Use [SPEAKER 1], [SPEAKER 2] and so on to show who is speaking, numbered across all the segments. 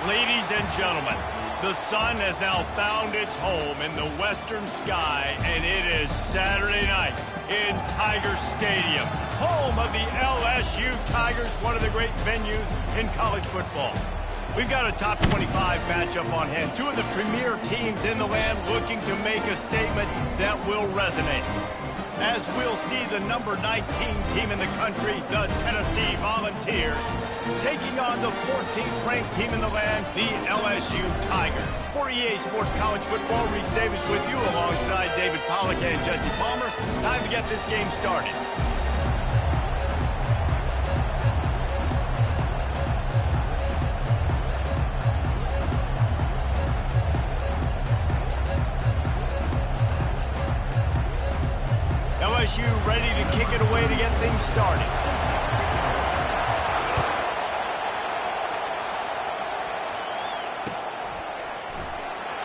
[SPEAKER 1] Ladies and gentlemen, the sun has now found its home in the western sky, and it is Saturday night in Tiger Stadium, home of the LSU Tigers, one of the great venues in college football. We've got a top 25 matchup on hand. Two of the premier teams in the land looking to make a statement that will resonate. As we'll see the number 19 team in the country, the Tennessee Volunteers, taking on the 14th ranked team in the land, the LSU Tigers. For EA Sports College Football, Reese Davis with you alongside David Pollack and Jesse Palmer. Time to get this game started. LSU ready to kick it away to get things started.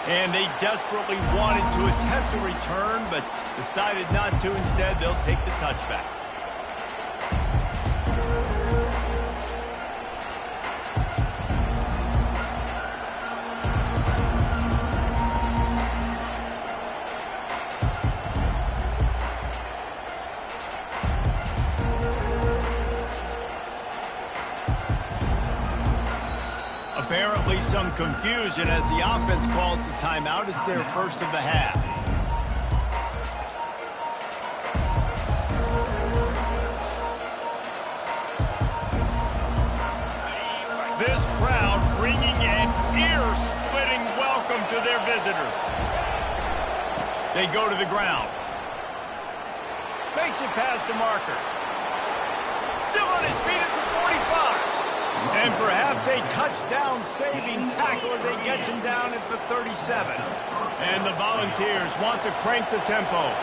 [SPEAKER 1] And they desperately wanted to attempt a return, but decided not to. Instead, they'll take the touchback. Apparently some confusion as the offense calls the timeout. It's their first of the half. This crowd bringing an ear-splitting welcome to their visitors. They go to the ground. Makes it past the marker. Still on his feet at the 45. And perhaps a touchdown-saving tackle as he gets him down at the 37. And the Volunteers want to crank the tempo.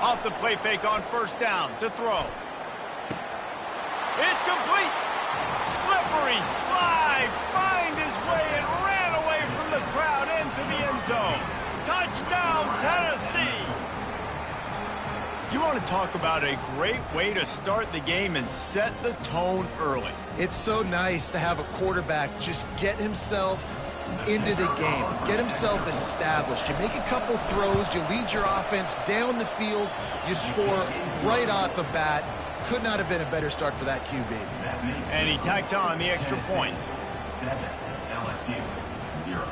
[SPEAKER 1] Off the play fake on first down to throw. It's complete. Slippery slide. Find his way and ran away from the crowd into the end zone. Touchdown, Tennessee. You want to talk about a great way to start the game and set the tone early.
[SPEAKER 2] It's so nice to have a quarterback just get himself into the game, get himself established. You make a couple throws, you lead your offense down the field, you score right off the bat. Could not have been a better start for that QB.
[SPEAKER 1] And he tacks on the extra point.
[SPEAKER 3] 7, LSU, 0.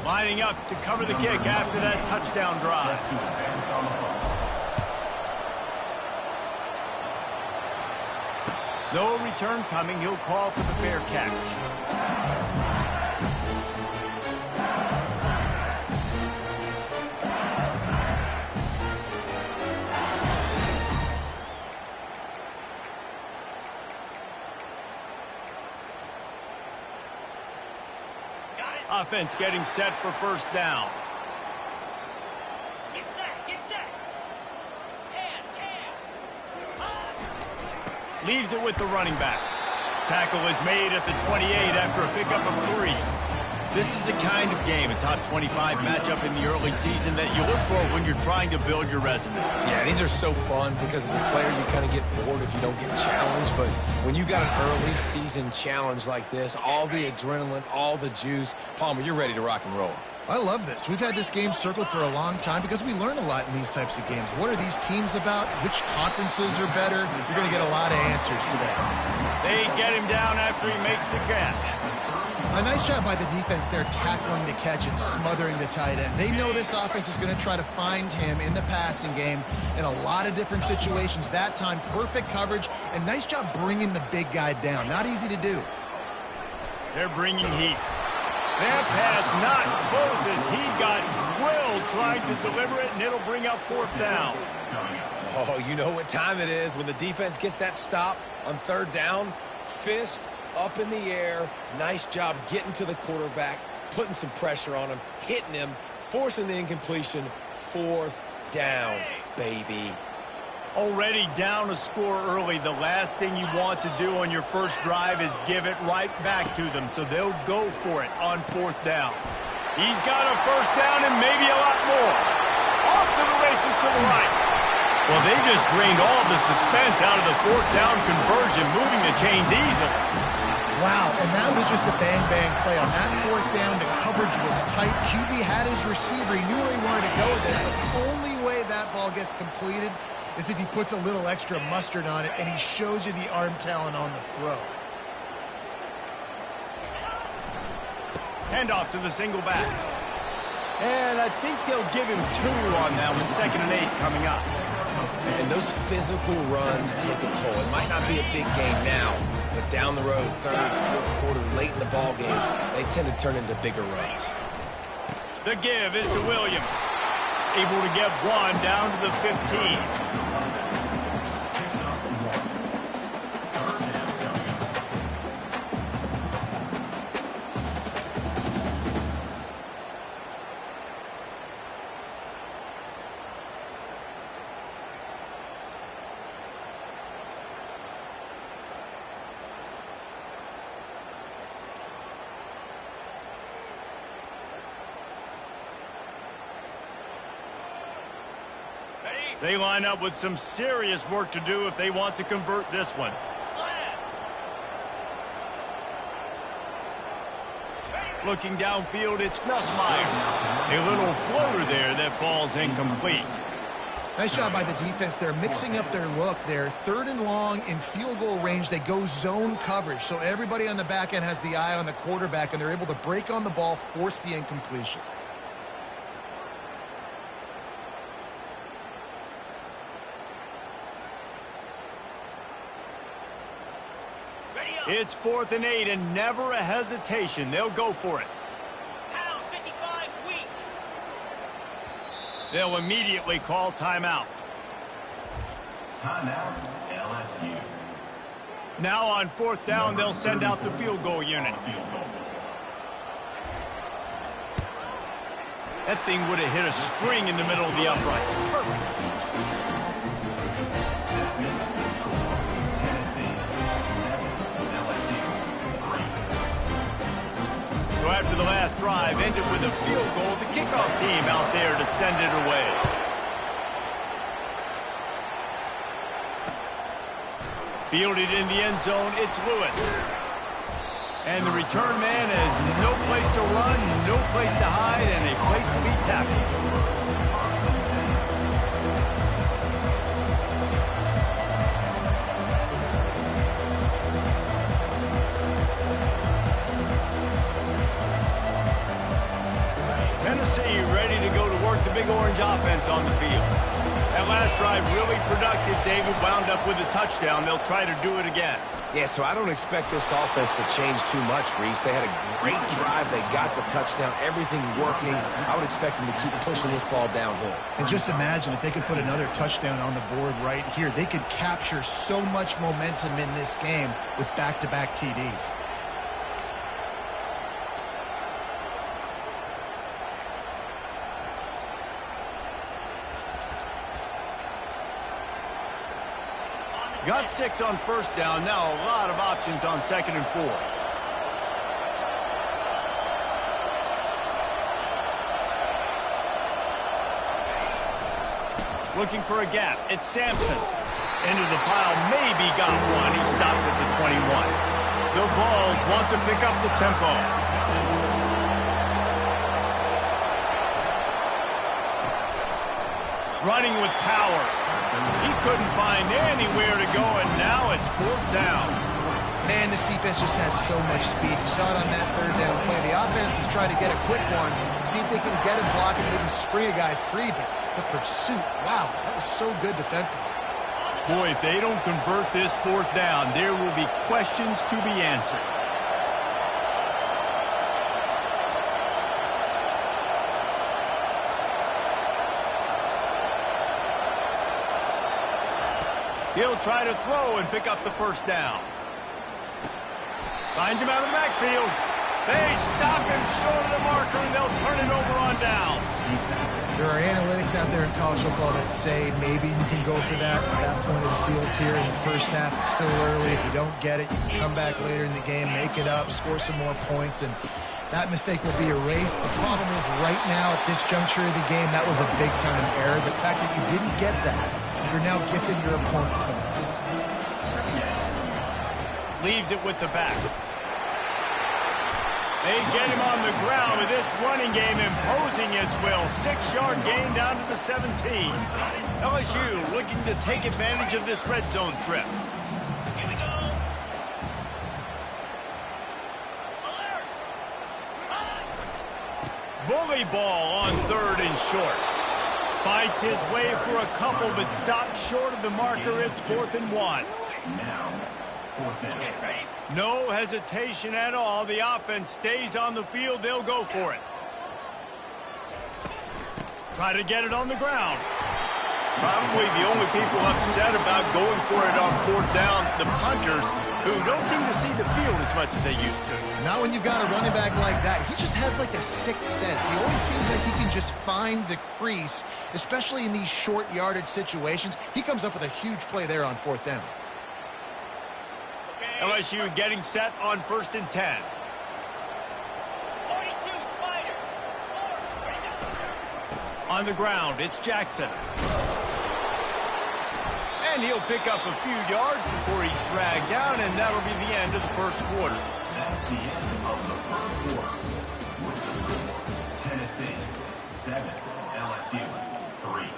[SPEAKER 1] Lining up to cover the kick after that touchdown drive. No return coming. He'll call for the fair catch. Offense getting set for first down.
[SPEAKER 4] Get set, get set.
[SPEAKER 1] Leaves it with the running back. Tackle is made at the 28 after a pickup of 3. This is the kind of game, a top 25 matchup in the early season, that you look for when you're trying to build your resume.
[SPEAKER 5] Yeah, these are so fun because as a player you kind of get bored if you don't get challenged, but when you got an early season challenge like this, all the adrenaline, all the juice, Palmer, you're ready to rock and roll.
[SPEAKER 2] I love this. We've had this game circled for a long time because we learn a lot in these types of games. What are these teams about? Which conferences are better? You're going to get a lot of answers today.
[SPEAKER 1] They get him down after he makes the catch.
[SPEAKER 2] A nice job by the defense there tackling the catch and smothering the tight end. They know this offense is going to try to find him in the passing game in a lot of different situations. That time, perfect coverage, and nice job bringing the big guy down. Not easy to do.
[SPEAKER 1] They're bringing heat. That pass not close as he got drilled trying to deliver it, and it'll bring up fourth down.
[SPEAKER 5] Oh, you know what time it is when the defense gets that stop on third down. Fist up in the air. Nice job getting to the quarterback, putting some pressure on him, hitting him, forcing the incompletion. Fourth down, baby.
[SPEAKER 1] Already down a score early, the last thing you want to do on your first drive is give it right back to them, so they'll go for it on 4th down. He's got a first down and maybe a lot more. Off to the races to the right. Well, they just drained all the suspense out of the 4th down conversion, moving the chains easily.
[SPEAKER 2] Wow, and that was just a bang-bang play. On that 4th down, the coverage was tight. QB had his receiver. He knew where he wanted to go with it. But the only way that ball gets completed is if he puts a little extra mustard on it, and he shows you the arm talent on the throw.
[SPEAKER 1] Handoff to the single back. And I think they'll give him 2 on that one. 2nd and 8 coming up.
[SPEAKER 5] And those physical runs take a toll. It might not be a big game now, but down the road, 3rd, 4th quarter, late in the ball games, they tend to turn into bigger runs.
[SPEAKER 1] The give is to Williams. Able to get 1 down to the 15. They line up with some serious work to do if they want to convert this one. Looking downfield, it's Nussmeier. A little floater there that falls incomplete.
[SPEAKER 2] Nice job by the defense. They're mixing up their look. They're 3rd and long in field goal range. They go zone coverage. So everybody on the back end has the eye on the quarterback, and they're able to break on the ball, force the incompletion.
[SPEAKER 1] It's 4th and 8 and never a hesitation. They'll go for it.
[SPEAKER 4] Pound 55 weak.
[SPEAKER 1] They'll immediately call timeout.
[SPEAKER 3] Timeout, LSU.
[SPEAKER 1] Now on 4th down, they'll send out the field goal unit.
[SPEAKER 3] Field goal.
[SPEAKER 1] That thing would have hit a string in the middle of the uprights. Perfect. So after the last drive ended with a field goal, the kickoff team out there to send it away. Fielded in the end zone, it's Lewis. And the return man has no place to run, no place to hide, and a place to be tackled. Tennessee ready to go to work the Big Orange offense on the field. That last drive really productive. David wound up with a touchdown. They'll try to do it again.
[SPEAKER 5] Yeah, so I don't expect this offense to change too much, Reese. They had a great drive. They got the touchdown. Everything working. I would expect them to keep pushing this ball downhill.
[SPEAKER 2] And just imagine if they could put another touchdown on the board right here. They could capture so much momentum in this game with back-to-back TDs.
[SPEAKER 1] Got 6 on 1st down. Now a lot of options on 2nd and 4. Looking for a gap. It's Sampson. Into the pile. Maybe got 1. He stopped at the 21. The Vols want to pick up the tempo. Running with power. He couldn't find anywhere to go, and now it's 4th down.
[SPEAKER 2] Man, this defense just has so much speed. You saw it on that 3rd down play. The offense is trying to get a quick one, see if they can get him blocking, maybe spring a guy free, but the pursuit, wow, that was so good defensively.
[SPEAKER 1] Boy, if they don't convert this 4th down, there will be questions to be answered. He'll try to throw and pick up the 1st down. Finds him out of the backfield. They stop him short of the marker, and they'll turn it over on down.
[SPEAKER 2] There are analytics folks out there in college football that say maybe you can go for that at that point of the field here in the first half. It's still early. If you don't get it, you can come back later in the game, make it up, score some more points, and that mistake will be erased. The problem is right now at this juncture of the game, that was a big-time error. The fact that you didn't get that, you're now gifting your opponent points.
[SPEAKER 1] Leaves it with the back. They get him on the ground with this running game imposing its will. 6-yard gain down to the 17. LSU looking to take advantage of this red zone trip.
[SPEAKER 4] Here we go. Alert.
[SPEAKER 1] Bully ball on 3rd and short. Fights his way for a couple, but stops short of the marker. It's 4th and 1.
[SPEAKER 3] Now, 4th down.
[SPEAKER 4] Okay, ready?
[SPEAKER 1] No hesitation at all. The offense stays on the field. They'll go for it. Try to get it on the ground. Probably the only people upset about going for it on 4th down, the punters, who don't seem to see the field as much as they used to.
[SPEAKER 2] Not when you've got a running back like that. He just has like a sixth sense. He always seems like he can just find the crease, especially in these short yardage situations. He comes up with a huge play there on 4th down.
[SPEAKER 1] LSU getting set on 1st and 10.
[SPEAKER 4] 42, Spider. 4, ready now.
[SPEAKER 1] On the ground, it's Jackson. And he'll pick up a few yards before he's dragged down, and that'll be the end of the first quarter.
[SPEAKER 3] That's the end of the first quarter. With the score, Tennessee 7, LSU 3.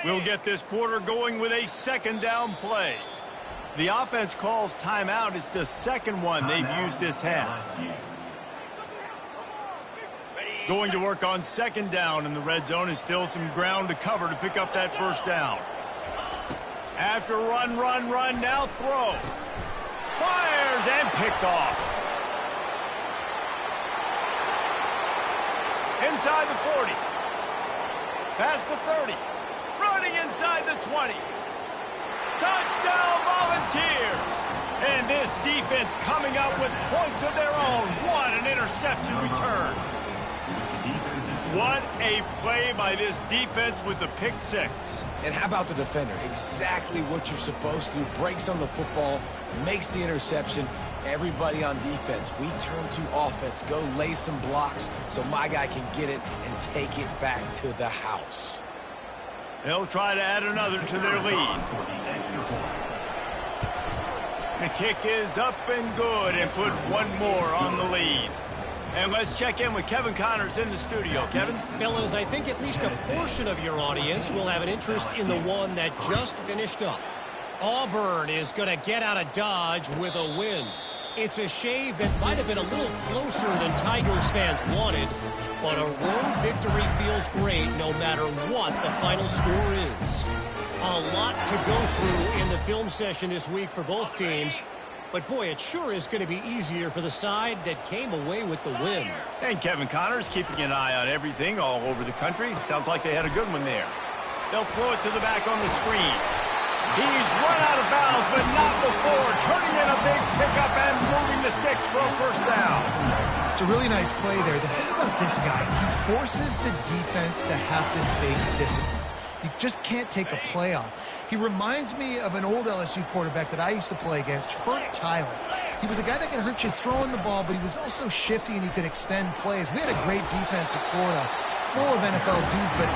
[SPEAKER 1] We'll get this quarter going with a 2nd down play. The offense calls timeout. It's the second one they've used this half. Going to work on 2nd down in the red zone, and still some ground to cover to pick up that 1st down. After run, now throw. Fires and picked off. Inside the 40. Past the 30. Running inside the 20. Touchdown Volunteers! And this defense coming up with points of their own. What an interception return. What a play by this defense with the pick 6.
[SPEAKER 5] And how about the defender? Exactly what you're supposed to do. Breaks on the football, makes the interception. Everybody on defense, we turn to offense. Go lay some blocks so my guy can get it and take it back to the house.
[SPEAKER 1] They'll try to add another to their lead. The kick is up and good and put one more on the lead. And let's check in with Kevin Connors in the studio. Kevin?
[SPEAKER 6] Fellas, I think at least a portion of your audience will have an interest in the one that just finished up. Auburn is going to get out of Dodge with a win. It's a shave that might have been a little closer than Tigers fans wanted, but a road victory feels great no matter what the final score is. A lot to go through in the film session this week for both teams, but boy, it sure is going to be easier for the side that came away with the win.
[SPEAKER 1] And Kevin Connors keeping an eye on everything all over the country. Sounds like they had a good one there. They'll throw it to the back on the screen. He's run out of bounds, but not before turning in a big pickup and moving the sticks for a 1st down.
[SPEAKER 2] It's a really nice play there. The thing about this guy, he forces the defense to have to stay disciplined. He just can't take a play off. He reminds me of an old LSU quarterback that I used to play against, Hurt Tyler. He was a guy that could hurt you throwing the ball, but he was also shifty and he could extend plays. We had a great defense at Florida, full of NFL dudes, but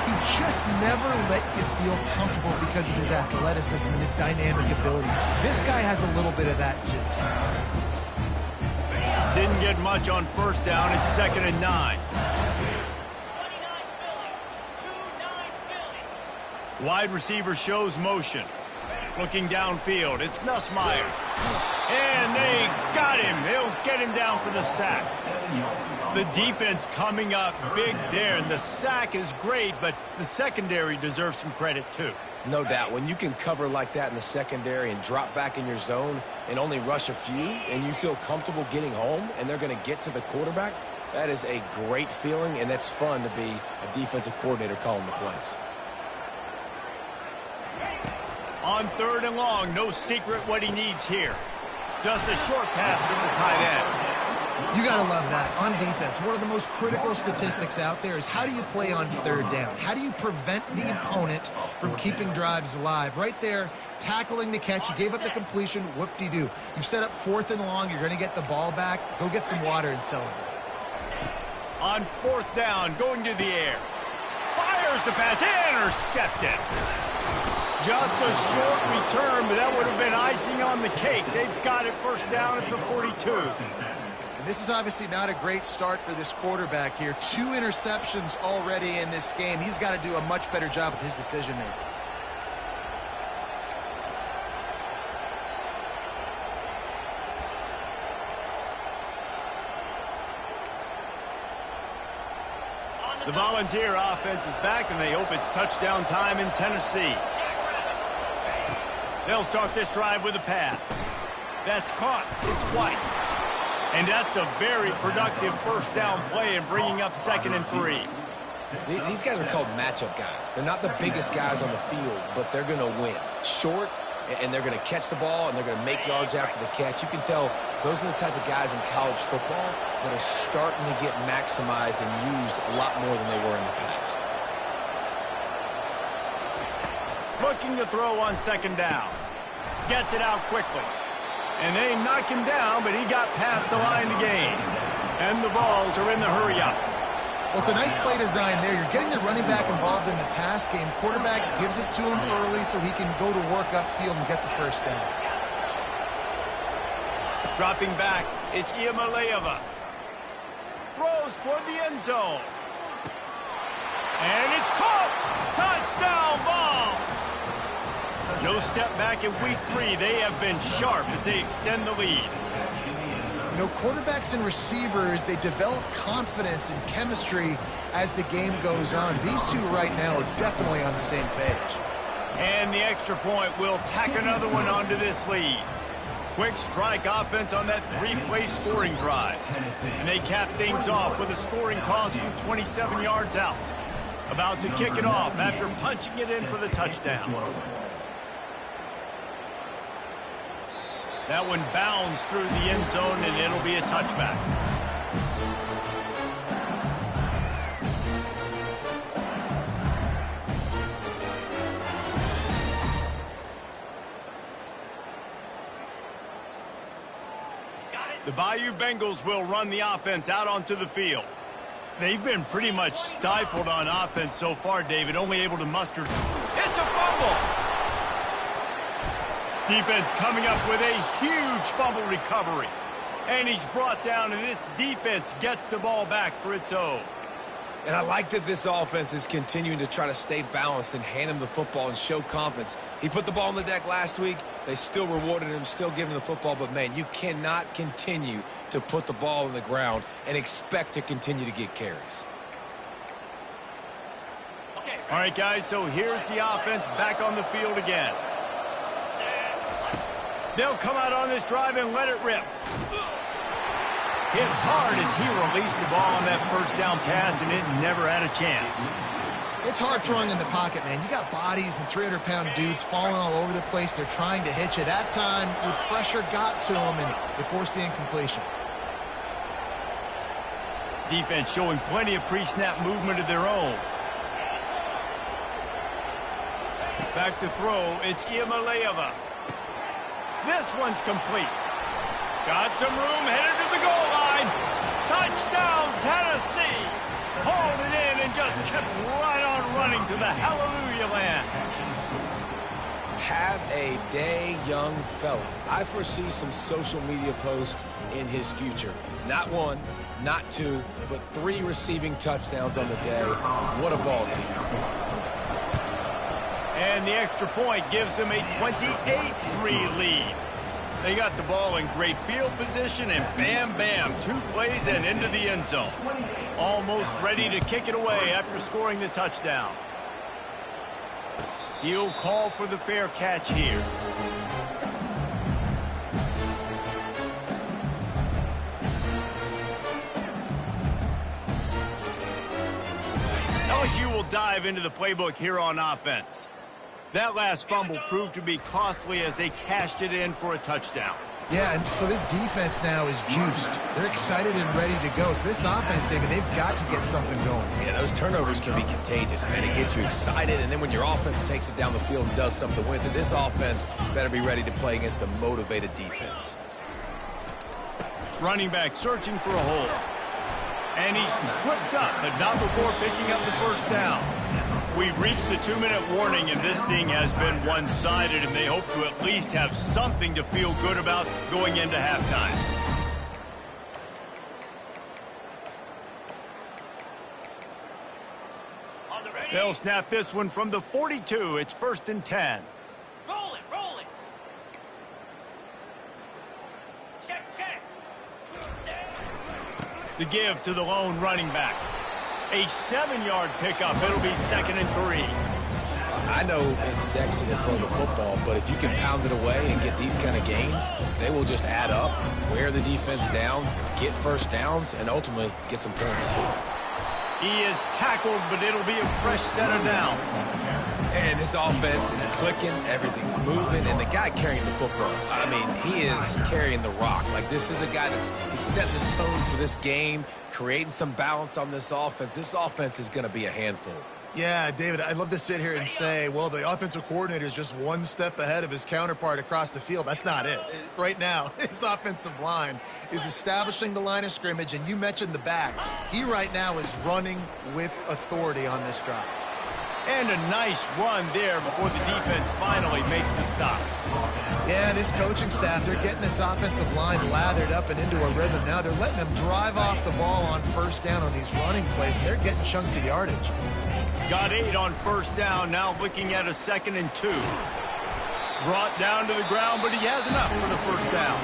[SPEAKER 2] he just never let you feel comfortable because of his athleticism and his dynamic ability. This guy has a little bit of that too.
[SPEAKER 1] Didn't get much on 1st down. It's 2nd and 9.
[SPEAKER 4] 29 Philly. 2-9 Philly.
[SPEAKER 1] Wide receiver shows motion. Looking downfield, it's Nussmeier. And they got him. They'll get him down for the sack. The defense coming up big there, and the sack is great, but the secondary deserves some credit too.
[SPEAKER 5] No doubt. When you can cover like that in the secondary and drop back in your zone and only rush a few, and you feel comfortable getting home, and they're going to get to the quarterback, That is a great feeling, and that's fun to be a defensive coordinator calling the plays.
[SPEAKER 1] On 3rd and long, no secret what he needs here. Just a short pass to the tight end.
[SPEAKER 2] You got to love that. On defense, one of the most critical statistics out there is how do you play on 3rd down? How do you prevent the opponent from keeping drives alive? Right there, tackling the catch. You gave up the completion. Whoop-de-doo. You've set up 4th and long. You're going to get the ball back. Go get some water and celebrate.
[SPEAKER 1] On 4th down, going to the air. Fires the pass. Intercepted. Just a short return, but that would have been icing on the cake. They've got it 1st down at the 42.
[SPEAKER 2] And this is obviously not a great start for this quarterback here. 2 interceptions already in this game. He's got to do a much better job with his decision-making.
[SPEAKER 1] The Volunteer offense is back, and they hope it's touchdown time in Tennessee. They'll start this drive with a pass. That's caught. It's White. And that's a very productive 1st down play in bringing up 2nd and 3.
[SPEAKER 5] These guys are called matchup guys. They're not the biggest guys on the field, but they're going to win. Short, and they're going to catch the ball, and they're going to make yards after the catch. You can tell those are the type of guys in college football that are starting to get maximized and used a lot more than they were in the past.
[SPEAKER 1] Looking to throw on 2nd down. Gets it out quickly. And they knock him down, but he got past the line to gain. And the Vols are in the hurry-up.
[SPEAKER 2] Well, it's a nice play design there. You're getting the running back involved in the pass game. Quarterback gives it to him early so he can go to work upfield and get the 1st down.
[SPEAKER 1] Dropping back, it's Iamaleava. Throws toward the end zone. And it's caught! Touchdown, Vols! No step back in week 3. They have been sharp as they extend the lead.
[SPEAKER 2] You know, quarterbacks and receivers, they develop confidence and chemistry as the game goes on. These two right now are definitely on the same page.
[SPEAKER 1] And the extra point will tack another one onto this lead. Quick strike offense on that 3-play scoring drive. And they cap things off with a scoring toss from 27 yards out. About to kick it off after punching it in for the touchdown. That one bounds through the end zone, and it'll be a touchback. The Bayou Bengals will run the offense out onto the field. They've been pretty much stifled on offense so far, David, only able to muster. It's a fumble! Defense coming up with a huge fumble recovery. And he's brought down, and this defense gets the ball back for its own.
[SPEAKER 5] And I like that this offense is continuing to try to stay balanced and hand him the football and show confidence. He put the ball on the deck last week. They still rewarded him, still giving him the football. But, man, you cannot continue to put the ball on the ground and expect to continue to get carries.
[SPEAKER 1] All right, guys, so here's the offense back on the field again. They'll come out on this drive and let it rip. Hit hard as he released the ball on that 1st down pass, and it never had a chance.
[SPEAKER 2] It's hard throwing in the pocket, man. You got bodies and 300-pound dudes falling all over the place. They're trying to hit you. That time, the pressure got to them, and they forced the incompletion.
[SPEAKER 1] Defense showing plenty of pre-snap movement of their own. Back to throw, it's Iamaleava. This one's complete. Got some room, headed to the goal line. Touchdown, Tennessee. Hauled it in and just kept right on running to the hallelujah land.
[SPEAKER 5] Have a day, young fella. I foresee some social media posts in his future. Not 1, not 2, but 3 receiving touchdowns on the day. What a ball game.
[SPEAKER 1] And the extra point gives them a 28-3 lead. They got the ball in great field position, and bam, bam, 2 plays and into the end zone. Almost ready to kick it away after scoring the touchdown. He'll call for the fair catch here. LSU will dive into the playbook here on offense. That last fumble proved to be costly as they cashed it in for a touchdown.
[SPEAKER 2] Yeah, and so this defense now is juiced. They're excited and ready to go. So this offense, David, they've got to get something going.
[SPEAKER 5] Yeah, those turnovers can be contagious, man. It gets you excited, and then when your offense takes it down the field and does something with it, this offense better be ready to play against a motivated defense.
[SPEAKER 1] Running back searching for a hole. And he's tripped up, but not before picking up the first down. We've reached the 2-minute warning, and this thing has been one-sided, and they hope to at least have something to feel good about going into halftime.
[SPEAKER 4] On the ready.
[SPEAKER 1] They'll snap this one from the 42. It's 1st and 10.
[SPEAKER 4] Roll it, roll it. Check, check.
[SPEAKER 1] The give to the lone running back. A 7-yard pickup. It'll be 2nd and 3.
[SPEAKER 5] I know it's sexy to throw the football, but if you can pound it away and get these kind of gains, they will just add up, wear the defense down, get first downs, and ultimately get some points.
[SPEAKER 1] He is tackled, but it'll be a fresh set of downs.
[SPEAKER 5] And this offense is clicking, everything's moving, and the guy carrying the football, I mean, he is carrying the rock. Like, this is a guy he's setting this tone for this game, creating some balance on this offense. This offense is going to be a handful.
[SPEAKER 2] Yeah, David, I'd love to sit here and say, well, the offensive coordinator is just one step ahead of his counterpart across the field. That's not it. Right now, his offensive line is establishing the line of scrimmage, and you mentioned the back. He right now is running with authority on this drive.
[SPEAKER 1] And a nice run there before the defense finally makes the stop.
[SPEAKER 2] Yeah, this coaching staff, they're getting this offensive line lathered up and into a rhythm now. They're letting them drive off the ball on first down on these running plays, and they're getting chunks of yardage.
[SPEAKER 1] Got 8 on first down, now looking at a 2nd and 2. Brought down to the ground, but he has enough for the first down.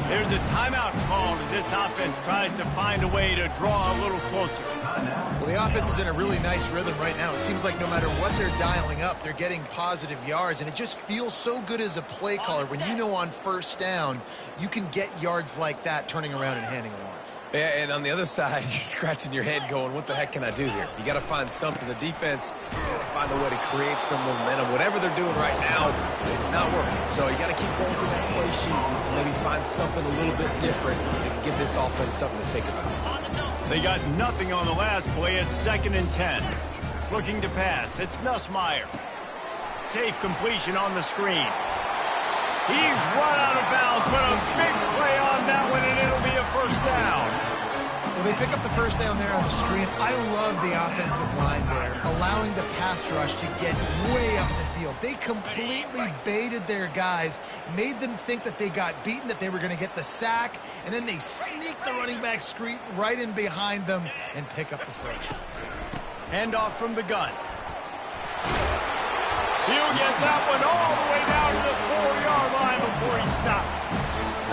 [SPEAKER 1] There's a timeout called as this offense tries to find a way to draw a little closer.
[SPEAKER 2] Well, the offense is in a really nice rhythm right now. It seems like no matter what they're dialing up, they're getting positive yards, and it just feels so good as a play caller when you know on first down you can get yards like that turning around and handing it off.
[SPEAKER 5] Yeah, and on the other side, you're scratching your head going, what the heck can I do here? You got to find something. The defense has got to find a way to create some momentum. Whatever they're doing right now, it's not working. So you got to keep going to that play sheet, maybe find something a little bit different that can give this offense something to think about.
[SPEAKER 1] They got nothing on the last play. It's 2nd and 10. Looking to pass. It's Nussmeier. Safe completion on the screen. He's run out of bounds, but a big play on that one, and it'll be a first down.
[SPEAKER 2] Well, they pick up the first down there on the screen. I love the offensive line there, allowing the pass rush to get way up the field. They completely baited their guys, made them think that they got beaten, that they were going to get the sack, and then they sneak the running back screen right in behind them and pick up the first.
[SPEAKER 1] Handoff from the gun. He'll get that one all the way down to the 4-yard line before he stopped.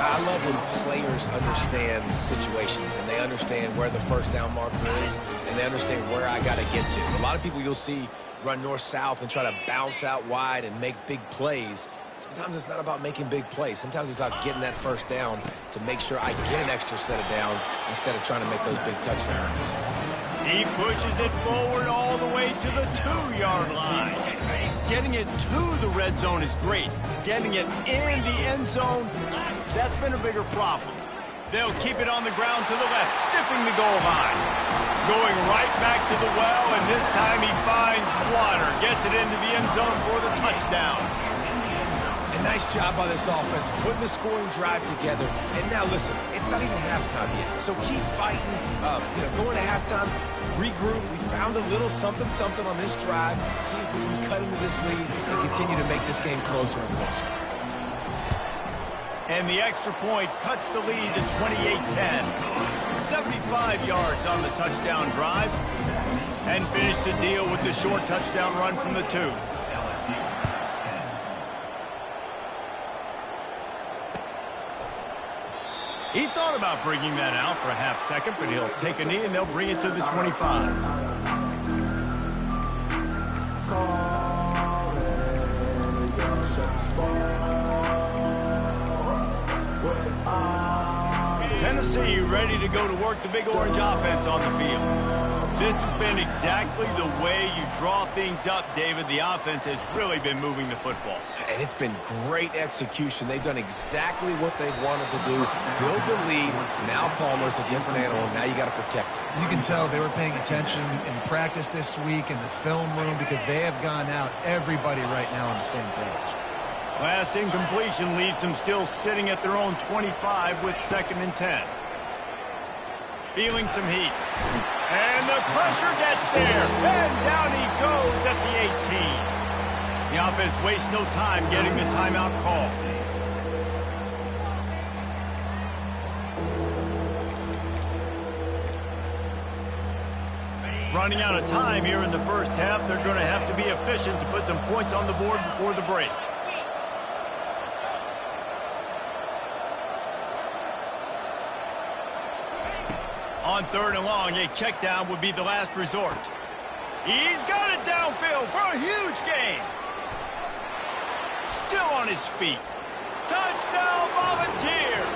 [SPEAKER 5] I love when players understand situations and they understand where the first down marker is and they understand where I got to get to. A lot of people you'll see run north-south and try to bounce out wide and make big plays. Sometimes it's not about making big plays. Sometimes it's about getting that first down to make sure I get an extra set of downs instead of trying to make those big touchdowns.
[SPEAKER 1] He pushes it forward all the way to the 2-yard line. Getting it to the red zone is great. Getting it in the end zone, that's been a bigger problem. They'll keep it on the ground to the left, stiffing the goal line. Going right back to the well, and this time he finds water. Gets it into the end zone for the touchdown.
[SPEAKER 5] A nice job by this offense, putting the scoring drive together. And now, listen, it's not even halftime yet. So keep fighting, going to halftime, regroup. We found a little something on this drive. See if we can cut into this lead and continue to make this game closer and closer.
[SPEAKER 1] And the extra point cuts the lead to 28-10. 75 yards on the touchdown drive. And finish the deal with the short touchdown run from the 2. He thought about bringing that out for a half second, but he'll take a knee and they'll bring it to the 25. Tennessee ready to go to work the Big Orange offense on the field. This has been exactly the way you draw things up, David. The offense has really been moving the football.
[SPEAKER 5] And it's been great execution. They've done exactly what they've wanted to do. Build the lead. Now Palmer's a different animal. Now you got to protect it.
[SPEAKER 2] You can tell they were paying attention in practice this week in the film room because they have gone out, everybody right now on the same page.
[SPEAKER 1] Last incompletion leaves them still sitting at their own 25 with 2nd and 10. Feeling some heat. And the pressure gets there. And down he goes at the 18. The offense wastes no time getting the timeout call. Running out of time here in the first half. They're going to have to be efficient to put some points on the board before the break. On 3rd and long, a check down would be the last resort. He's got it downfield for a huge gain. Still on his feet. Touchdown Volunteers.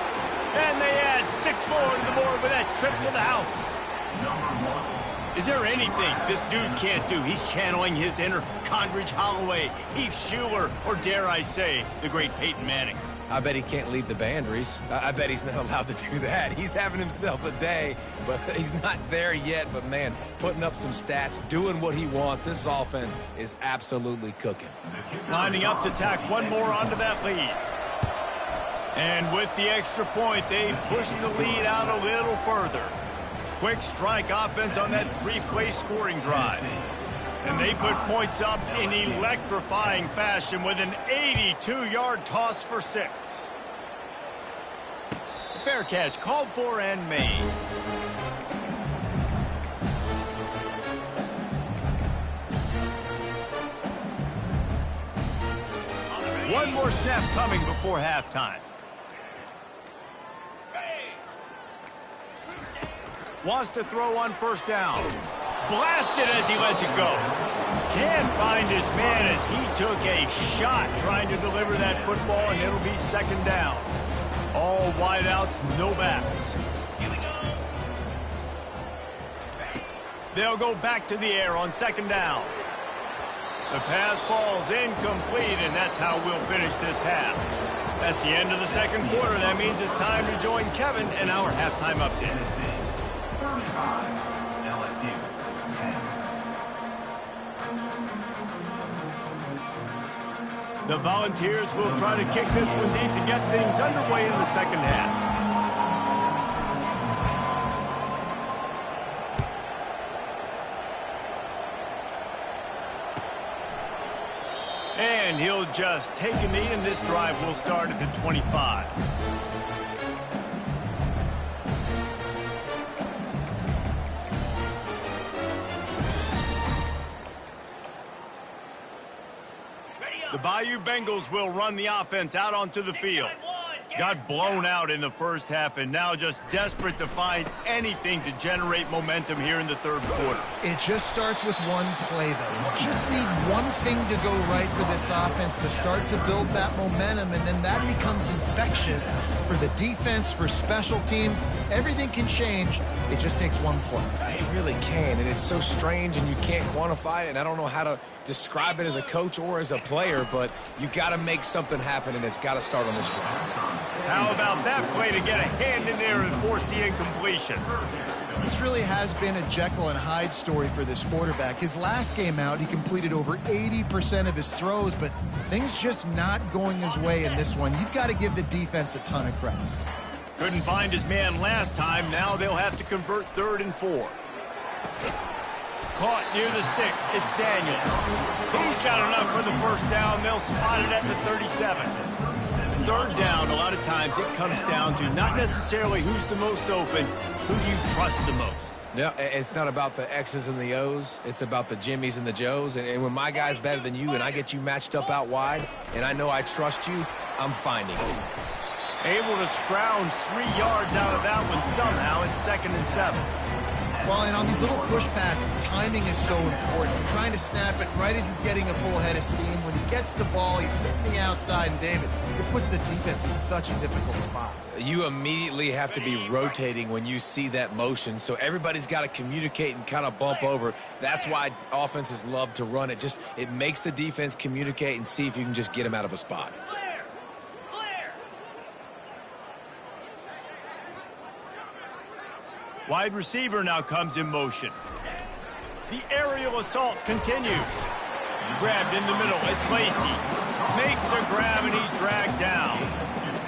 [SPEAKER 1] And they add 6 more to the board with that trip to the house. Is there anything this dude can't do? He's channeling his inner Condridge Holloway, Heath Schuler, or dare I say, the great Peyton Manning.
[SPEAKER 5] I bet he can't lead the band, Reese. I bet he's not allowed to do that. He's having himself a day, but he's not there yet. But, man, putting up some stats, doing what he wants. This offense is absolutely cooking.
[SPEAKER 1] Lining up to tack one more onto that lead. And with the extra point, they push the lead out a little further. Quick strike offense on that 3-play scoring drive. And they put points up in electrifying fashion with an 82-yard toss for 6. Fair catch called for and made. One more snap coming before halftime. Wants to throw on 1st down. Blasted as he lets it go. Can't find his man as he took a shot trying to deliver that football, and it'll be 2nd down. All wideouts, no backs. They'll go back to the air on 2nd down. The pass falls incomplete, and that's how we'll finish this half. That's the end of the 2nd quarter. That means it's time to join Kevin in our halftime update.
[SPEAKER 3] 35, LSU 10.
[SPEAKER 1] The Volunteers will try to kick this one deep to get things underway in the 2nd half. And he'll just take a knee, and this drive will start at the 25. The Bayou Bengals will run the offense out onto the field. Got blown out in the first half and now just desperate to find anything to generate momentum here in the 3rd quarter.
[SPEAKER 2] It just starts with one play, though. You just need one thing to go right for this offense to start to build that momentum, and then that becomes infectious for the defense, for special teams. Everything can change. It just takes one play.
[SPEAKER 5] It really can, and it's so strange, and you can't quantify it, and I don't know how to describe it as a coach or as a player, but you got to make something happen, and it's got to start on this drive.
[SPEAKER 1] How about that play to get a hand in there and force the incompletion?
[SPEAKER 2] This really has been a Jekyll and Hyde story for this quarterback. His last game out, he completed over 80% of his throws, but things just not going his way in this one. You've got to give the defense a ton of credit.
[SPEAKER 1] Couldn't find his man last time. Now they'll have to convert 3rd and 4. Caught near the sticks. It's Daniels. He's got enough for the 1st down. They'll spot it at the 37. 3rd down, a lot of times it comes down to not necessarily who's the most open, who do you trust the most.
[SPEAKER 5] Yeah, it's not about the X's and the O's. It's about the Jimmys and the Joes. And when my guy's better than you and I get you matched up out wide and I know I trust you, I'm finding it.
[SPEAKER 1] Able to scrounge 3 yards out of that one somehow. It's 2nd and 7.
[SPEAKER 2] Well, and on these little push passes, timing is so important. You're trying to snap it right as he's getting a full head of steam. When he gets the ball, he's hitting the outside, and David, it puts the defense in such a difficult spot.
[SPEAKER 5] You immediately have to be rotating when you see that motion, so everybody's got to communicate and kind of bump over. That's why offenses love to run it. It makes the defense communicate and see if you can just get them out of a spot.
[SPEAKER 4] Clear! Clear!
[SPEAKER 1] Wide receiver now comes in motion. The aerial assault continues. Grabbed in the middle. It's Lacy. Makes a grab, and he's dragged down.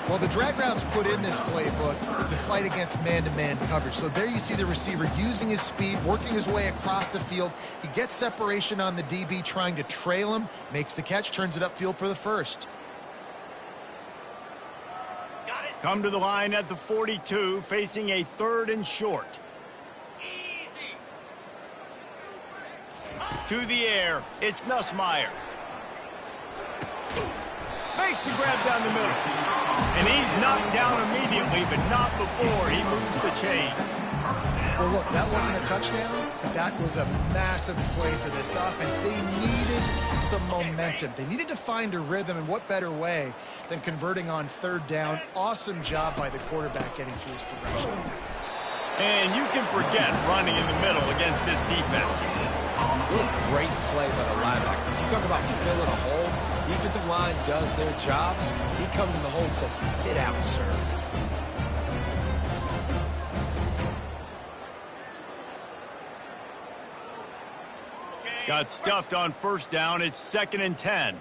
[SPEAKER 2] Well, the drag routes put in this playbook to fight against man-to-man coverage. So there you see the receiver using his speed, working his way across the field. He gets separation on the DB, trying to trail him, makes the catch, turns it upfield for the first.
[SPEAKER 4] Got it!
[SPEAKER 1] Come to the line at the 42, facing a 3rd and short.
[SPEAKER 4] Easy!
[SPEAKER 1] To the air, it's Nussmeier. Makes the grab down the middle. And he's knocked down immediately, but not before he moves the chains.
[SPEAKER 2] Well, look, that wasn't a touchdown, but that was a massive play for this offense. They needed some momentum. They needed to find a rhythm, and what better way than converting on 3rd down. Awesome job by the quarterback getting through his progression.
[SPEAKER 1] And you can forget running in the middle against this defense.
[SPEAKER 5] What a great play by the linebacker. You talk about filling a hole. Defensive line does their jobs. He comes in the hole and says, sit out, sir.
[SPEAKER 1] Got stuffed on 1st down. It's 2nd and 10.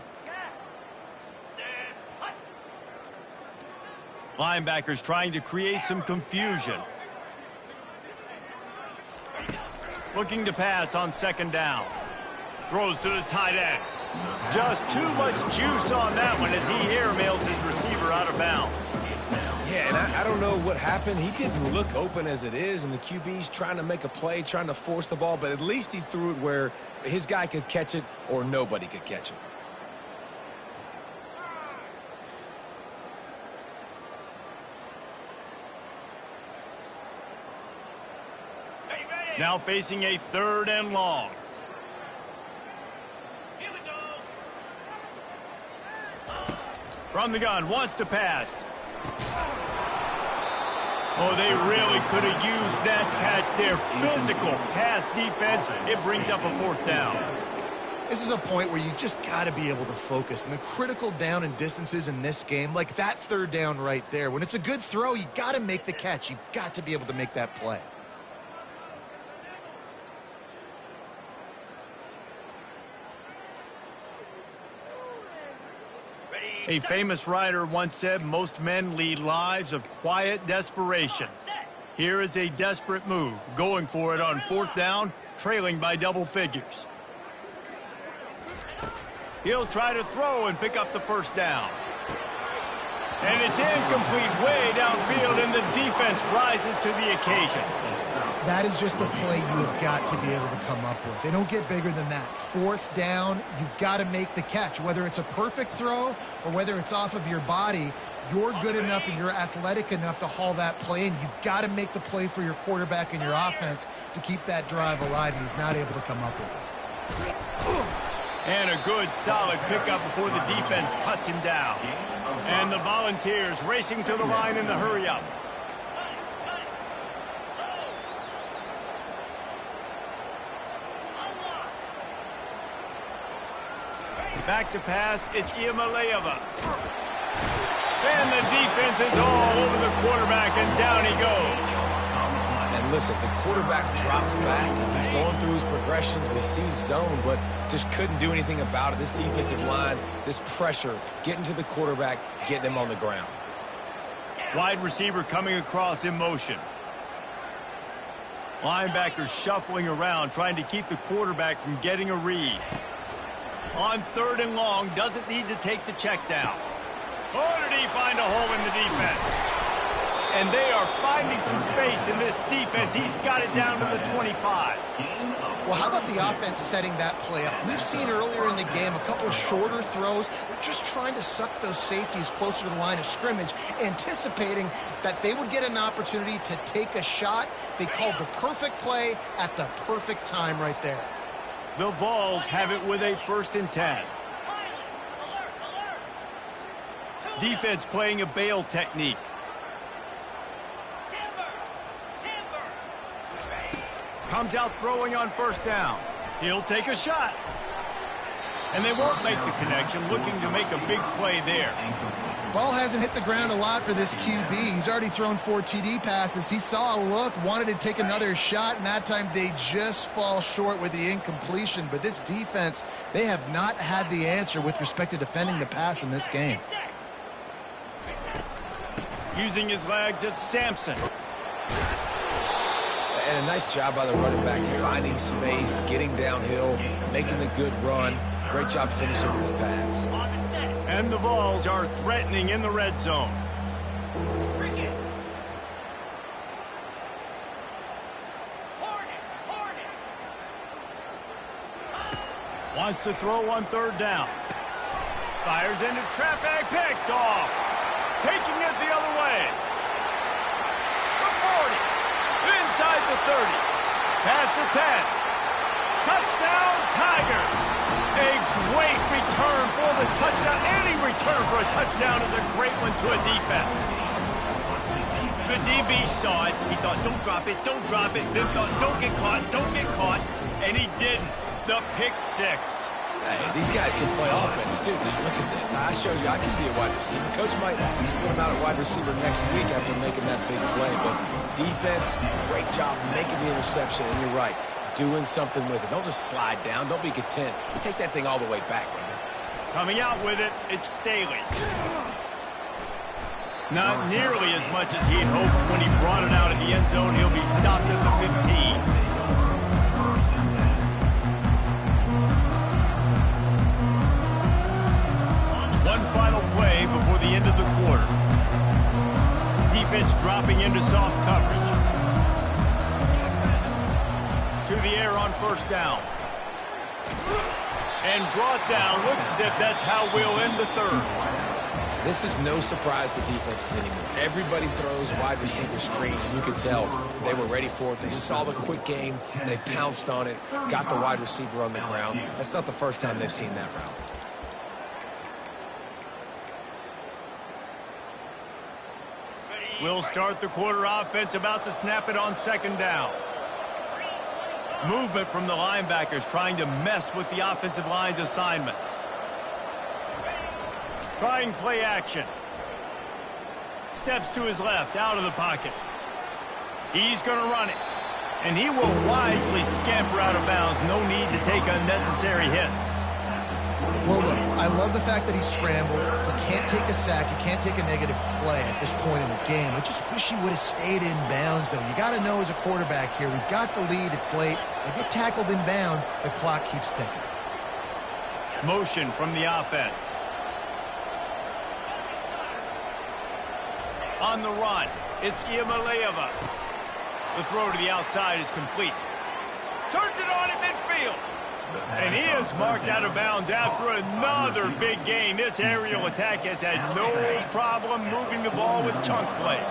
[SPEAKER 1] Linebackers trying to create some confusion. Looking to pass on 2nd down. Throws to the tight end. Just too much juice on that one as he airmails his receiver out of bounds.
[SPEAKER 5] Yeah, and I don't know what happened. He didn't look open as it is, and the QB's trying to make a play, trying to force the ball, but at least he threw it where his guy could catch it or nobody could catch it.
[SPEAKER 1] Now facing a 3rd and long.
[SPEAKER 4] Here we go!
[SPEAKER 1] From the gun, wants to pass. Oh, they really could have used that catch there. Physical pass defense. It brings up a 4th down.
[SPEAKER 2] This is a point where you just got to be able to focus. And the critical down and distances in this game, like that 3rd down right there, when it's a good throw, you got to make the catch. You've got to be able to make that play.
[SPEAKER 1] A famous writer once said, most men lead lives of quiet desperation. Here is a desperate move, going for it on 4th down, trailing by double figures. He'll try to throw and pick up the 1st down. And it's incomplete way downfield, and the defense rises to the occasion.
[SPEAKER 2] That is just a play you have got to be able to come up with. They don't get bigger than that. 4th down, you've got to make the catch. Whether it's a perfect throw or whether it's off of your body, you're good enough and you're athletic enough to haul that play in. You've got to make the play for your quarterback and your offense to keep that drive alive, and he's not able to come up with it.
[SPEAKER 1] And a good, solid pickup before the defense cuts him down. And the Volunteers racing to the line in the hurry-up. Back to pass, it's Iamaleava. And the defense is all over the quarterback, and down he goes.
[SPEAKER 5] And listen, the quarterback drops back, and he's going through his progressions. We see zone, but just couldn't do anything about it. This defensive line, this pressure, getting to the quarterback, getting him on the ground.
[SPEAKER 1] Wide receiver coming across in motion. Linebackers shuffling around, trying to keep the quarterback from getting a read. On 3rd and long, doesn't need to take the check down. Oh, did he find a hole in the defense? And they are finding some space in this defense. He's got it down to the 25.
[SPEAKER 2] Well, how about the offense setting that play up? We've seen earlier in the game a couple shorter throws. They're just trying to suck those safeties closer to the line of scrimmage, anticipating that they would get an opportunity to take a shot. They called the perfect play at the perfect time right there.
[SPEAKER 1] The Vols have it with a 1st and 10. Defense playing a bail technique. Comes out throwing on 1st down. He'll take a shot. And they won't make the connection, looking to make a big play there.
[SPEAKER 2] Ball hasn't hit the ground a lot for this QB. He's already thrown 4 TD passes. He saw a look, wanted to take another shot, and that time they just fall short with the incompletion. But this defense, they have not had the answer with respect to defending the pass in this game.
[SPEAKER 1] Using his legs, it's Sampson.
[SPEAKER 5] And a nice job by the running back, finding space, getting downhill, making the good run. Great job finishing with his pads.
[SPEAKER 1] And the Vols are threatening in the red zone. Wants to throw on 3rd down. Fires into traffic, picked off. Taking it the other way. The 40. Inside the 30. Past the 10. Touchdown, Tigers. A great return for the touchdown. Any return for a touchdown is a great one to a defense. The DB saw it. He thought, don't drop it, don't drop it. Then thought, don't get caught, don't get caught. And he didn't. The pick 6.
[SPEAKER 5] Hey, these guys can play offense, too. Look at this. I showed you I can be a wide receiver. Coach might split him out at wide receiver next week after making that big play. But defense, great job making the interception. And you're right, doing something with it. Don't just slide down. Don't be content. Take that thing all the way back, man.
[SPEAKER 1] Coming out with it, it's Staley. Not nearly as much as he'd hoped when he brought it out of the end zone. He'll be stopped at the 15. One final play before the end of the quarter. Defense dropping into soft coverage. To the air on 1st down. And brought down. Looks as if that's how we'll end the 3rd.
[SPEAKER 5] This is no surprise to defenses anymore. Everybody throws wide receiver screens, and you can tell they were ready for it. They saw the quick game. They pounced on it, got the wide receiver on the ground. That's not the first time they've seen that route.
[SPEAKER 1] We'll start the quarter offense, about to snap it on 2nd down. Movement from the linebackers trying to mess with the offensive line's assignments. Trying play action. Steps to his left, out of the pocket. He's going to run it. And he will wisely scamper out of bounds. No need to take unnecessary hits.
[SPEAKER 2] Well, look, I love the fact that he scrambled. He can't take a sack. He can't take a negative play at this point in the game. I just wish he would have stayed in bounds, though. You got to know as a quarterback here, we've got the lead. It's late. If I get tackled in bounds, the clock keeps ticking.
[SPEAKER 1] Motion from the offense. On the run, it's Iamaleava. The throw to the outside is complete. Turns it on at midfield. And he is marked out of bounds after another big gain. This aerial attack has had no problem moving the ball with chunk plays.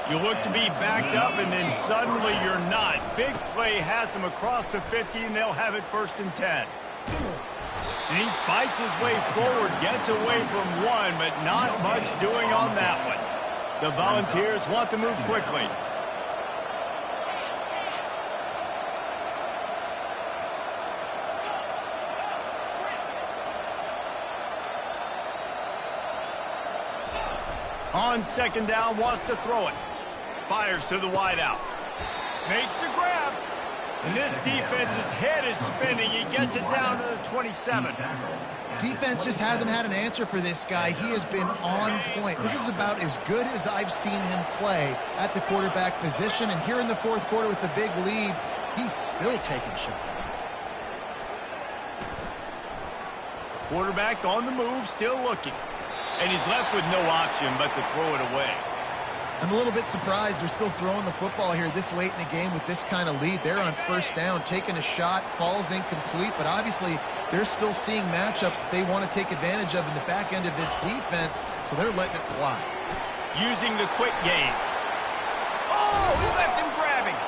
[SPEAKER 1] You look to be backed up, and then suddenly you're not. Big play has them across the 50, and they'll have it 1st and 10. And he fights his way forward, gets away from one, but not much doing on that one. The Volunteers want to move quickly. On 2nd down, wants to throw it. Fires to the wideout. Makes the grab. And this defense's head is spinning. He gets it down to the 27.
[SPEAKER 2] Defense just hasn't had an answer for this guy. He has been on point. This is about as good as I've seen him play at the quarterback position. And here in the 4th quarter with the big lead, he's still taking shots.
[SPEAKER 1] Quarterback on the move, still looking. And he's left with no option but to throw it away.
[SPEAKER 2] I'm a little bit surprised they're still throwing the football here this late in the game with this kind of lead. They're on first down, taking a shot, falls incomplete, but obviously they're still seeing matchups that they want to take advantage of in the back end of this defense, so they're letting it fly.
[SPEAKER 1] Using the quick game. Oh, he left him grabbing.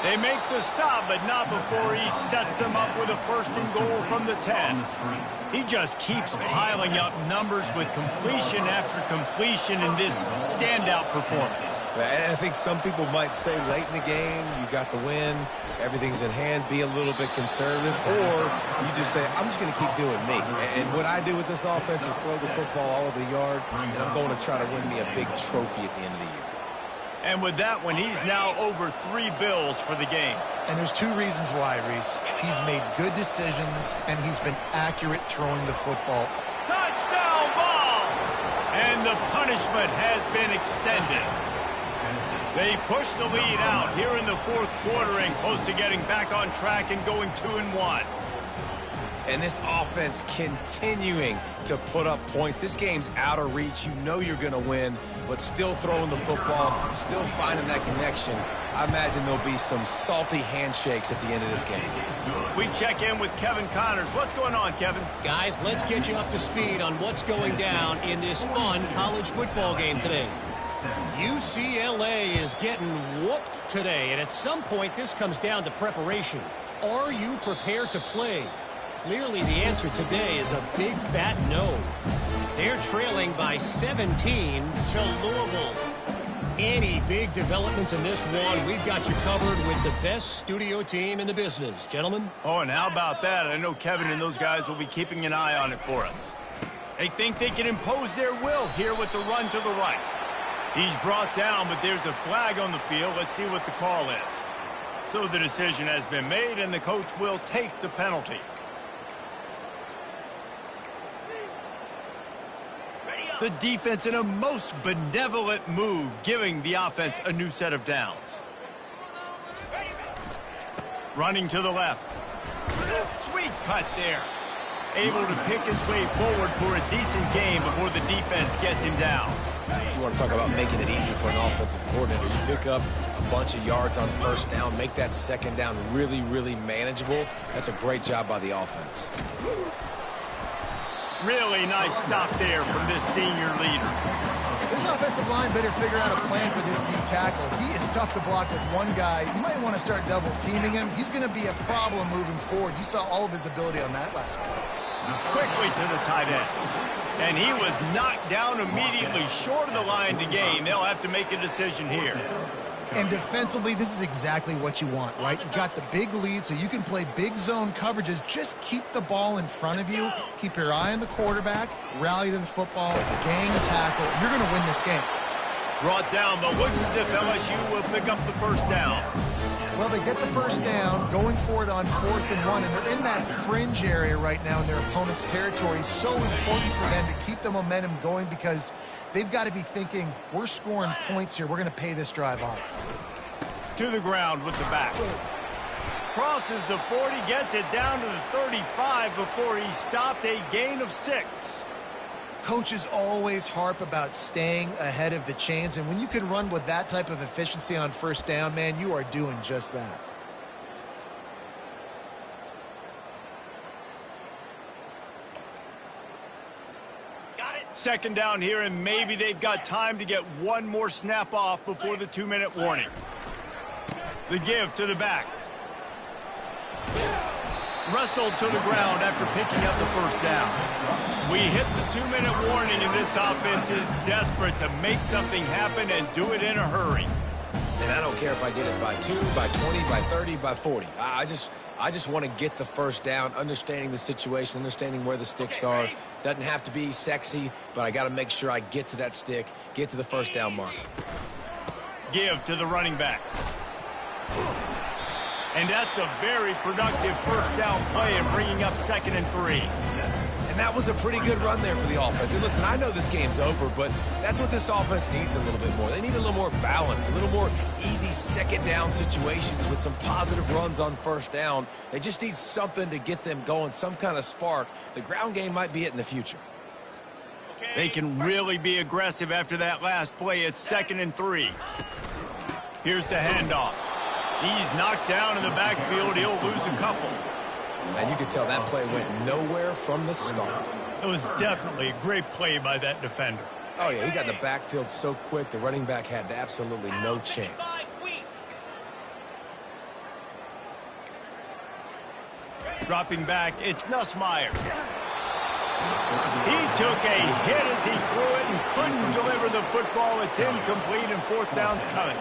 [SPEAKER 1] They make the stop, but not before he sets them up with a 1st and goal from the 10. He just keeps piling up numbers with completion after completion in this standout performance.
[SPEAKER 5] And I think some people might say late in the game, you got the win, everything's in hand, be a little bit conservative, or you just say, I'm just going to keep doing me. And what I do with this offense is throw the football all over the yard, and I'm going to try to win me a big trophy at the end of the year.
[SPEAKER 1] And with that one, he's now over 3 bills for the game.
[SPEAKER 2] And there's 2 reasons why, Reese. He's made good decisions, and he's been accurate throwing the football.
[SPEAKER 1] Touchdown ball! And the punishment has been extended. They push the lead out here in the 4th quarter and close to getting back on track and going 2-1.
[SPEAKER 5] And this offense continuing to put up points. This game's out of reach. You know you're going to win, but still throwing the football, still finding that connection. I imagine there'll be some salty handshakes at the end of this game.
[SPEAKER 1] We check in with Kevin Connors. What's going on, Kevin?
[SPEAKER 6] Guys, let's get you up to speed on what's going down in this fun college football game today. UCLA is getting whooped today, and at some point this comes down to preparation. Are you prepared to play? Clearly the answer today is a big fat no. They're trailing by 17 to Louisville. Any big developments in this one, we've got you covered with the best studio team in the business. Gentlemen?
[SPEAKER 1] Oh, and how about that? I know Kevin and those guys will be keeping an eye on it for us. They think they can impose their will here with the run to the right. He's brought down, but there's a flag on the field. Let's see what the call is. So the decision has been made, and the coach will take the penalty. The defense in a most benevolent move, giving the offense a new set of downs. Running to the left. Sweet cut there. Able to pick his way forward for a decent game before the defense gets him down.
[SPEAKER 5] You want to talk about making it easy for an offensive coordinator. You pick up a bunch of yards on first down, make that second down really, really manageable. That's a great job by the offense.
[SPEAKER 1] Really nice stop there from this senior leader.
[SPEAKER 2] This offensive line better figure out a plan for this D tackle. He is tough to block with one guy. You might want to start double teaming him. He's going to be a problem moving forward. You saw all of his ability on that last play.
[SPEAKER 1] Quickly to the tight end. And he was knocked down immediately short of the line to gain. They'll have to make a decision here.
[SPEAKER 2] And defensively, this is exactly what you want, right? You got the big lead, so you can play big zone coverages. Just keep the ball in front of you. Keep your eye on the quarterback. Rally to the football. Gang tackle. You're going to win this game.
[SPEAKER 1] Brought down, but looks as if LSU will pick up the first down.
[SPEAKER 2] Well, they get the first down, going for it on 4th and 1, and they're in that fringe area right now in their opponent's territory. It's so important for them to keep the momentum going because they've got to be thinking, we're scoring points here. We're going to pay this drive off.
[SPEAKER 1] To the ground with the back. Crosses the 40, gets it down to the 35 before he stopped, a gain of 6.
[SPEAKER 2] Coaches always harp about staying ahead of the chains, and when you can run with that type of efficiency on first down, man, you are doing just that.
[SPEAKER 4] Got it.
[SPEAKER 1] Second down here, and maybe they've got time to get one more snap off before the 2-minute warning. The give to the back. Wrestled to the ground after picking up the first down. We hit the 2-minute warning, and this offense is desperate to make something happen and do it in a hurry.
[SPEAKER 5] And I don't care if I get it by 2, by 20, by 30, by 40. I just want to get the first down, understanding the situation, understanding where the sticks are. Doesn't have to be sexy, but I got to make sure I get to that stick, get to the first down mark.
[SPEAKER 1] Give to the running back. And that's a very productive first down play and bringing up 2nd and 3.
[SPEAKER 5] And that was a pretty good run there for the offense. And listen, I know this game's over, but that's what this offense needs a little bit more. They need a little more balance, a little more easy second down situations with some positive runs on first down. They just need something to get them going, some kind of spark. The ground game might be it in the future.
[SPEAKER 1] They can really be aggressive after that last play. It's 2nd and 3. Here's the handoff. He's knocked down in the backfield. He'll lose a couple.
[SPEAKER 5] And you can tell that play went nowhere from the start.
[SPEAKER 1] It was definitely a great play by that defender.
[SPEAKER 5] Oh, yeah, he got in the backfield so quick, the running back had absolutely no chance.
[SPEAKER 1] Dropping back, it's Nussmeier. He took a hit as he threw it and couldn't deliver the football. It's incomplete and 4th down's coming.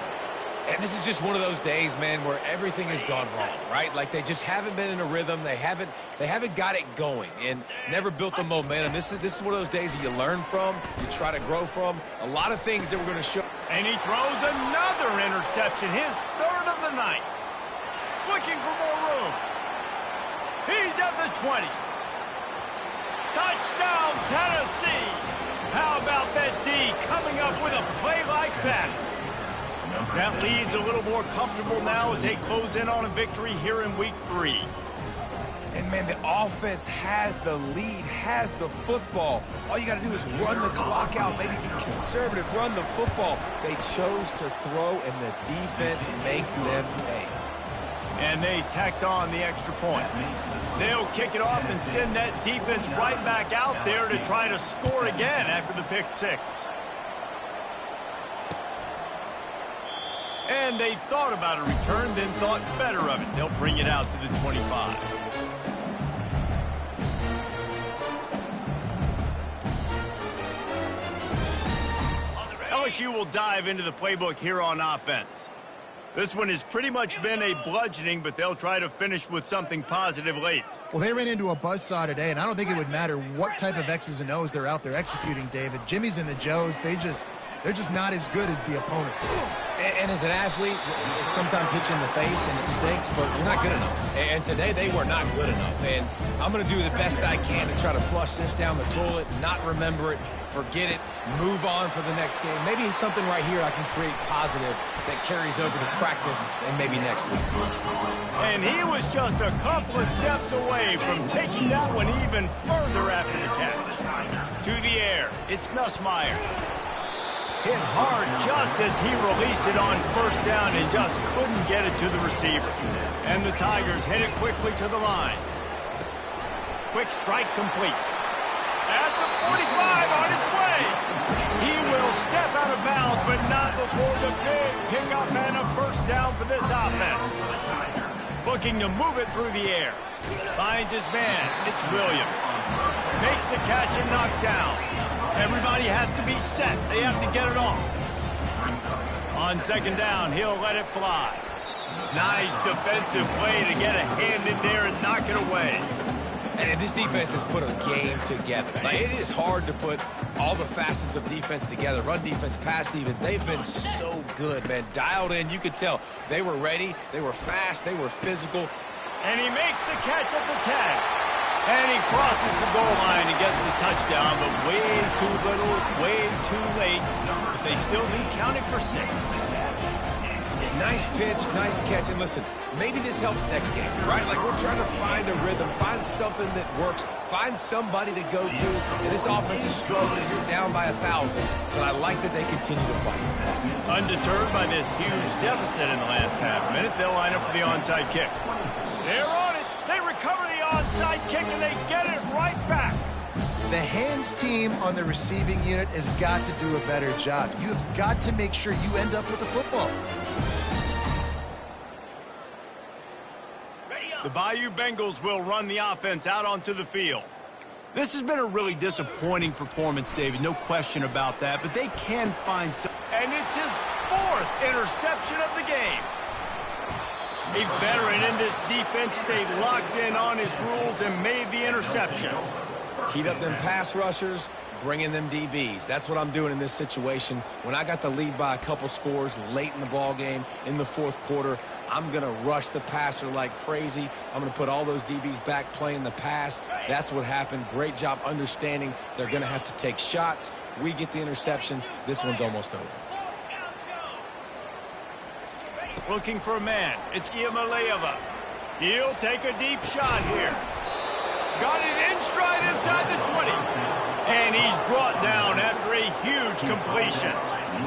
[SPEAKER 5] And this is just one of those days, man, where everything has gone wrong, right? Like they just haven't been in a rhythm. They haven't got it going and never built the momentum. This is one of those days that you learn from, you try to grow from. A lot of things that we're going to show.
[SPEAKER 1] And he throws another interception, his 3rd of the night. Looking for more room. He's at the 20. Touchdown, Tennessee. How about that D coming up with a play like that? That lead's a little more comfortable now as they close in on a victory here in week 3.
[SPEAKER 5] And, man, the offense has the lead, has the football. All you got to do is run the clock out, maybe be conservative, run the football. They chose to throw, and the defense makes them pay.
[SPEAKER 1] And they tacked on the extra point. They'll kick it off and send that defense right back out there to try to score again after the pick 6. And they thought about a return, then thought better of it. They'll bring it out to the 25. LSU will dive into the playbook here on offense. This one has pretty much been a bludgeoning, but they'll try to finish with something positive late.
[SPEAKER 2] Well, they ran into a buzzsaw today, and I don't think it would matter what type of X's and O's they're out there executing, David. Jimmy's and the Joes, they're just not as good as the opponent.
[SPEAKER 5] And as an athlete, it sometimes hits you in the face and it stinks, but you're not good enough. And today they were not good enough. And I'm going to do the best I can to try to flush this down the toilet, not remember it, forget it, move on for the next game. Maybe it's something right here I can create positive that carries over to practice and maybe next week.
[SPEAKER 1] And he was just a couple of steps away from taking that one even further after the catch. To the air, it's Nussmeier. Hit hard just as he released it on 1st down and just couldn't get it to the receiver. And the Tigers hit it quickly to the line. Quick strike complete. At the 45 on its way. He will step out of bounds, but not before the big pickup and a 1st down for this offense. Looking to move it through the air. Finds his man. It's Williams. Makes the catch and knocked down. Everybody has to be set. They have to get it off. On 2nd down, he'll let it fly. Nice defensive play to get a hand in there and knock it away.
[SPEAKER 5] And this defense has put a game together. Like, it is hard to put all the facets of defense together. Run defense, pass defense. They've been so good, man. Dialed in. You could tell they were ready. They were fast. They were physical.
[SPEAKER 1] And he makes the catch at the 10. And he crosses the goal line and gets the touchdown, but way too little, way too late. But they still need counting for 6.
[SPEAKER 5] Nice pitch, nice catch. And listen, maybe this helps next game, right? Like, we're trying to find a rhythm, find something that works, find somebody to go to. And this offense is struggling. You're down by 1,000. But I like that they continue to fight.
[SPEAKER 1] Undeterred by this huge deficit in the last half-minute, they'll line up for the onside kick. They're on it. They recover the onside kick, and they get it right back.
[SPEAKER 2] The hands team on the receiving unit has got to do a better job. You have got to make sure you end up with the football.
[SPEAKER 1] The Bayou Bengals will run the offense out onto the field. This has been a really disappointing performance, David. No question about that, but they can find some. And it's his 4th interception of the game. A veteran in this defense stayed locked in on his rules and made the interception.
[SPEAKER 5] Heat up them pass rushers, bring in them DBs. That's what I'm doing in this situation. When I got the lead by a couple scores late in the ball game, in the 4th quarter, I'm going to rush the passer like crazy. I'm going to put all those DBs back playing the pass. That's what happened. Great job understanding they're going to have to take shots. We get the interception. This one's almost over.
[SPEAKER 1] Looking for a man. It's Iamaleava. He'll take a deep shot here. Got it in stride inside the 20. And he's brought down after a huge completion.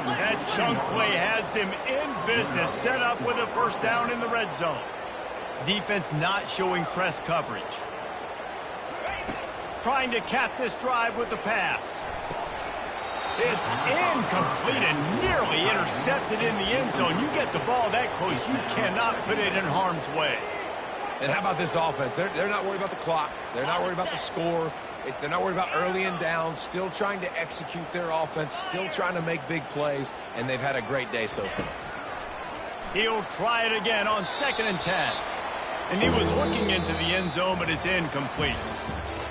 [SPEAKER 1] That chunk play has them in business, set up with a first down in the red zone. Defense not showing press coverage. Trying to cap this drive with the pass. It's incomplete and nearly intercepted in the end zone. You get the ball that close, you cannot put it in harm's way.
[SPEAKER 5] And how about this offense? They're not worried about the clock. They're not worried about the score. They're not worried about early and down. Still trying to execute their offense. Still trying to make big plays. And they've had a great day so far.
[SPEAKER 1] He'll try it again on 2nd and 10. And he was looking into the end zone, but it's incomplete.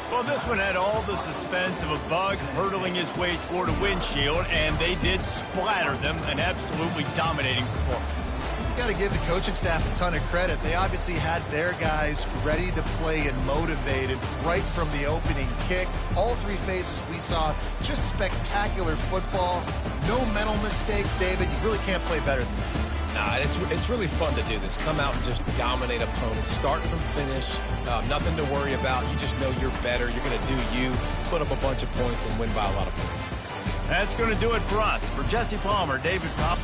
[SPEAKER 1] Well, this one had all the suspense of a bug hurtling his way toward a windshield, and they did splatter them. An absolutely dominating performance.
[SPEAKER 2] You got to give the coaching staff a ton of credit. They obviously had their guys ready to play and motivated right from the opening kick. All three phases we saw, just spectacular football. No mental mistakes, David. You really can't play better than that.
[SPEAKER 5] Nah, it's really fun to do this. Come out and just dominate opponents. Start from finish. Nothing to worry about. You just know you're better. You're going to do you, put up a bunch of points, and win by a lot of points.
[SPEAKER 1] That's going to do it for us. For Jesse Palmer, David Pop.